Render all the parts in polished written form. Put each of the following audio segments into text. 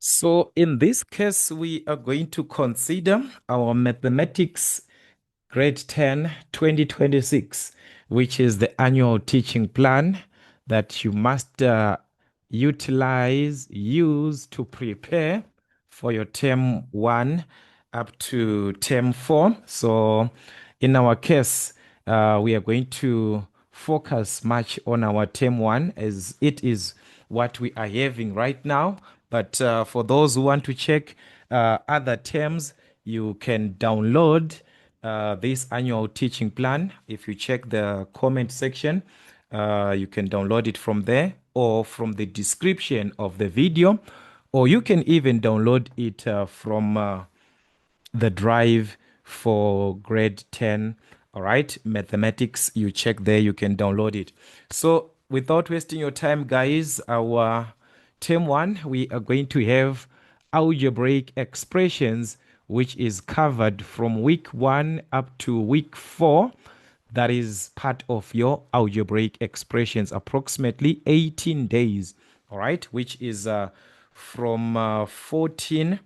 So in this case, we are going to consider our mathematics grade 10, 2026, which is the annual teaching plan that you must use to prepare for your term 1 up to term 4. So in our case, we are going to focus much on our term 1 as it is what we are having right now. But for those who want to check other terms, you can download this annual teaching plan. If you check the comment section, you can download it from there or from the description of the video, or you can even download it from the drive for grade 10. All right, mathematics, you check there, you can download it. So without wasting your time, guys, our term 1, we are going to have algebraic expressions, which is covered from week 1 up to week 4. That is part of your algebraic expressions, approximately 18 days. All right, which is from 14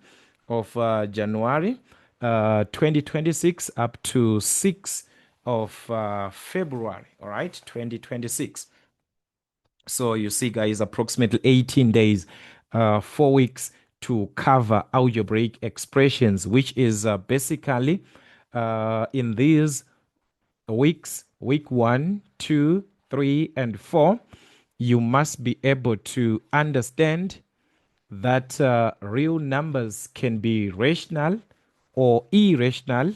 of January 2026 up to 6 of February, all right, 2026. So you see, guys, approximately 18 days, 4 weeks to cover algebraic expressions, which is basically in these weeks, week 1, 2, 3, and 4, you must be able to understand that real numbers can be rational or irrational.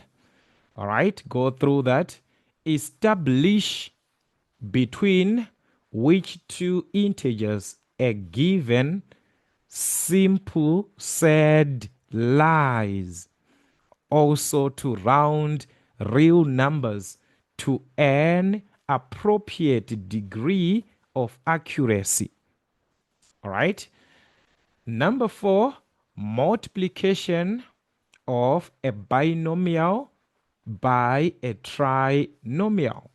All right, go through that. Establish between which two integers a given simple said lies. Also to round real numbers to an appropriate degree of accuracy. All right. Number 4, multiplication of a binomial by a trinomial.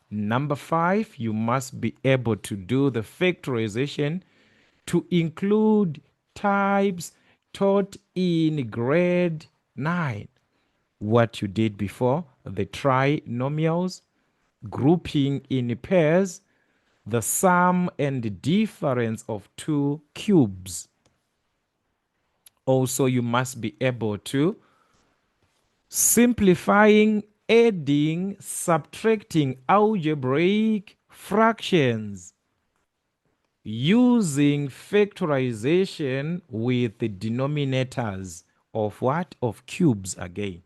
Number 5, you must be able to do the factorization to include types taught in grade 9. What you did before, the trinomials, grouping in pairs, the sum and difference of two cubes. Also, you must be able to simplifying, adding, subtracting algebraic fractions using factorization with the denominators of what? Of cubes again.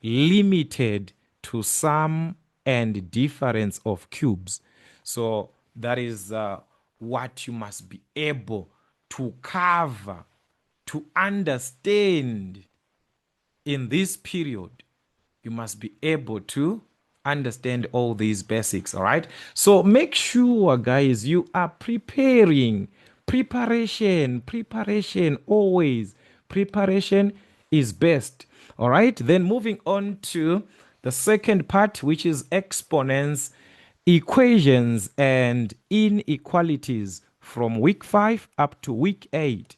Limited to sum and difference of cubes. So that is what you must be able to cover, to understand in this period. You must be able to understand all these basics. All right, so make sure, guys, you are preparing. Preparation always. Preparation is best. All right, then moving on to the second part, which is exponents, equations, and inequalities from week 5 up to week 8.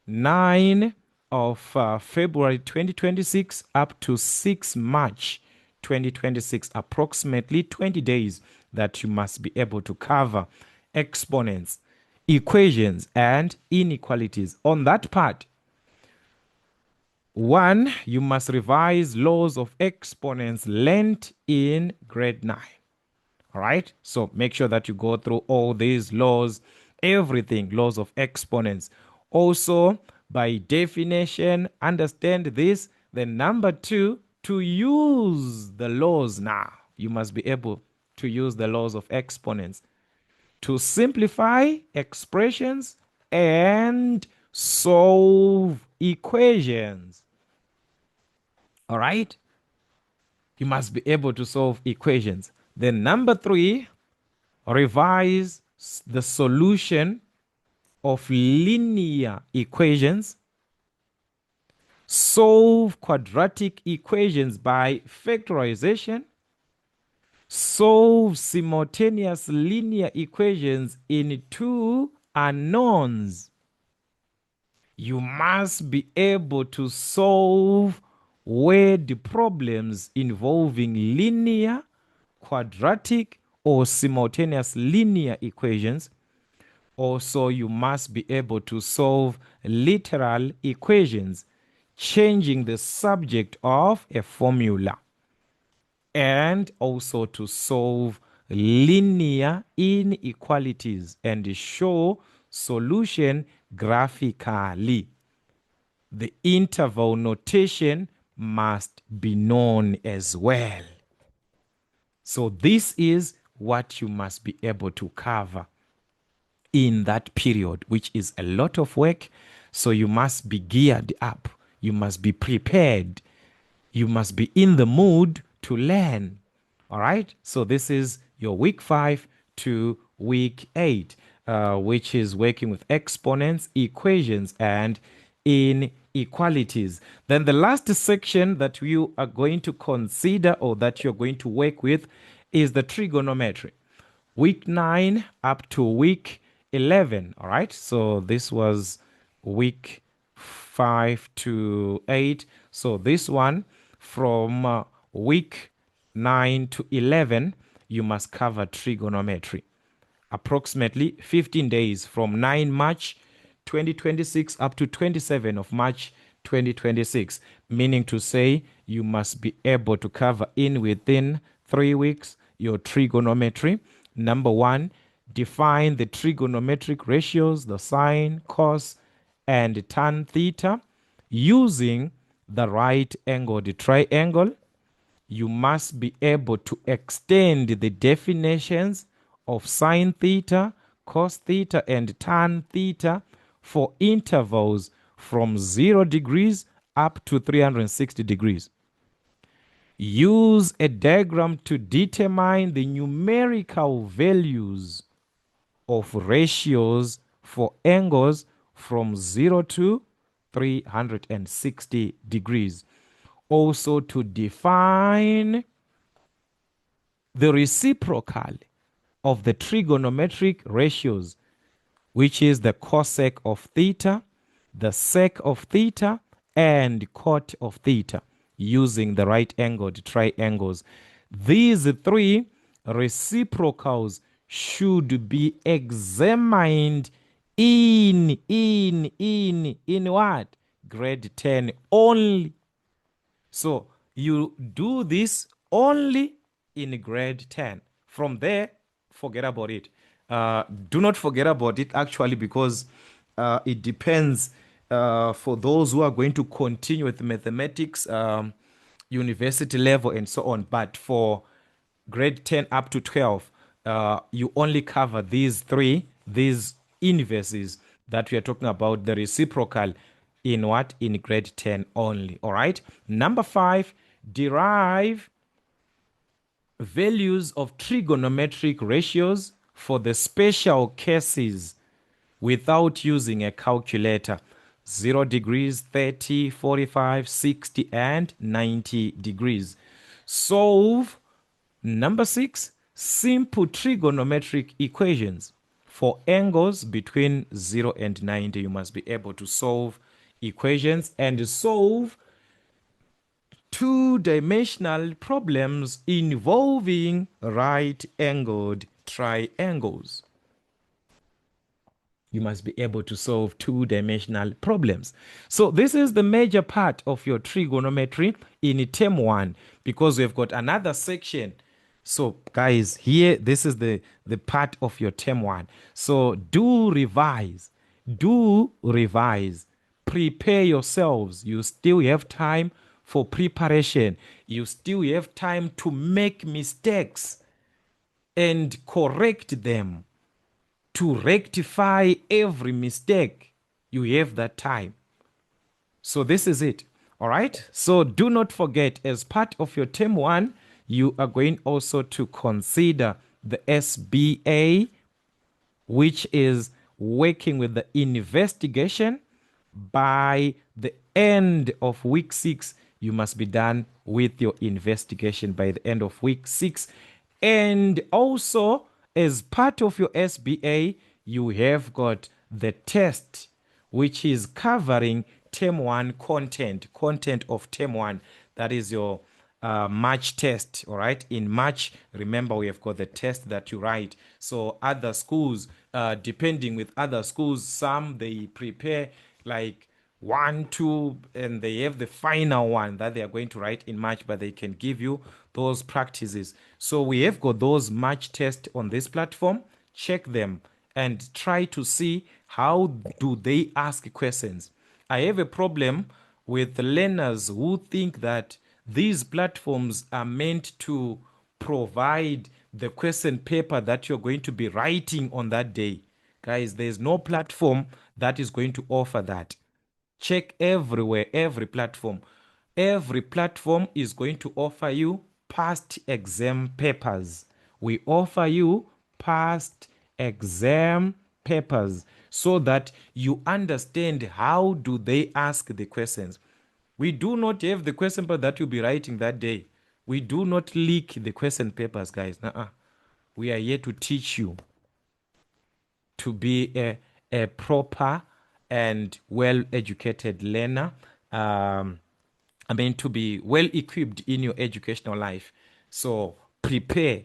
9 of February 2026 up to 6 March 2026, approximately 20 days that you must be able to cover exponents, equations, and inequalities. On that part, 1, you must revise laws of exponents learned in grade 9. All right, so make sure that you go through all these laws, everything, laws of exponents. Also, by definition, understand this. Then number 2, to use the laws now, you must be able to use the laws of exponents to simplify expressions and solve equations. All right, you must be able to solve equations. Then number 3, revise the solution of linear equations, solve quadratic equations by factorization, solve simultaneous linear equations in two unknowns. You must be able to solve word problems involving linear, quadratic, or simultaneous linear equations. Also, you must be able to solve literal equations, changing the subject of a formula, and also to solve linear inequalities and show solution graphically. The interval notation must be known as well. So this is what you must be able to cover in that period, which is a lot of work. So you must be geared up. You must be prepared. You must be in the mood to learn. All right. So this is your week 5 to week 8, which is working with exponents, equations, and inequalities. Then the last section that you are going to consider or that you're going to work with is the trigonometry. Week 9 up to week 11. All right. So this was week 5 to 8. So this one from week 9 to 11, you must cover trigonometry. Approximately 15 days from 9 March 2026 up to 27 of March 2026, meaning to say you must be able to cover in within 3 weeks your trigonometry. Number 1, define the trigonometric ratios, the sine, cos, and tan theta using the right angled triangle. You must be able to extend the definitions of sine theta, cos theta, and tan theta for intervals from 0 degrees up to 360 degrees. Use a diagram to determine the numerical values of ratios for angles from 0 to 360 degrees. Also to define the reciprocal of the trigonometric ratios, which is the cosec of theta, the sec of theta, and cot of theta, using the right angled triangles. These 3 reciprocals should be examined in what? Grade 10 only. So you do this only in grade 10. From there, forget about it. Do not forget about it actually, because it depends for those who are going to continue with mathematics, university level, and so on. But for grade 10 up to 12, you only cover these 3, these inverses that we are talking about, the reciprocal in what? In grade 10 only. All right. Number 5, derive values of trigonometric ratios for the special cases without using a calculator. 0 degrees, 30, 45, 60, and 90 degrees. Solve number 6, simple trigonometric equations for angles between 0 and 90. You must be able to solve equations and solve 2-dimensional problems involving right-angled triangles. You must be able to solve 2-dimensional problems. So this is the major part of your trigonometry in term 1, because we've got another section. So guys, here, this is the part of your term 1. So do revise. Prepare yourselves. You still have time for preparation. You still have time to make mistakes and correct them. To rectify every mistake, you have that time. So this is it. All right. So do not forget, as part of your term 1, you are going also to consider the SBA, which is working with the investigation. By the end of week 6, you must be done with your investigation by the end of week 6. And also, as part of your SBA, you have got the test, which is covering term 1 content of term 1. That is your March test. All right, in March, remember, we have got the test that you write. So other schools, depending with other schools, some they prepare like 1, 2, and they have the final one that they are going to write in March, but they can give you those practices. So we have got those March tests on this platform. Check them and try to see how do they ask questions. I have a problem with learners who think that these platforms are meant to provide the question paper that you're going to be writing on that day. Guys, there's no platform that is going to offer that. Check everywhere, every platform. Every platform is going to offer you past exam papers. We offer you past exam papers so that you understand how do they ask the questions. We do not have the question paper that you'll be writing that day. We do not leak the question papers, guys. We are here to teach you to be a proper and well-educated learner. To be well equipped in your educational life. So prepare.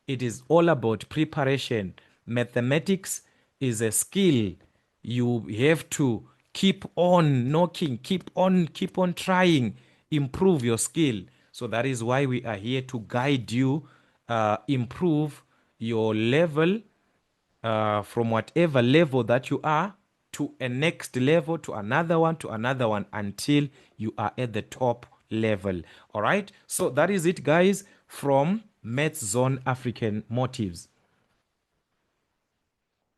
It is all about preparation. Mathematics is a skill. You have to keep on knocking, keep on trying, improve your skill. So that is why we are here to guide you, improve your level from whatever level that you are to a next level, to another one, until you are at the top level. All right. So that is it, guys, from Math Zone African Motives.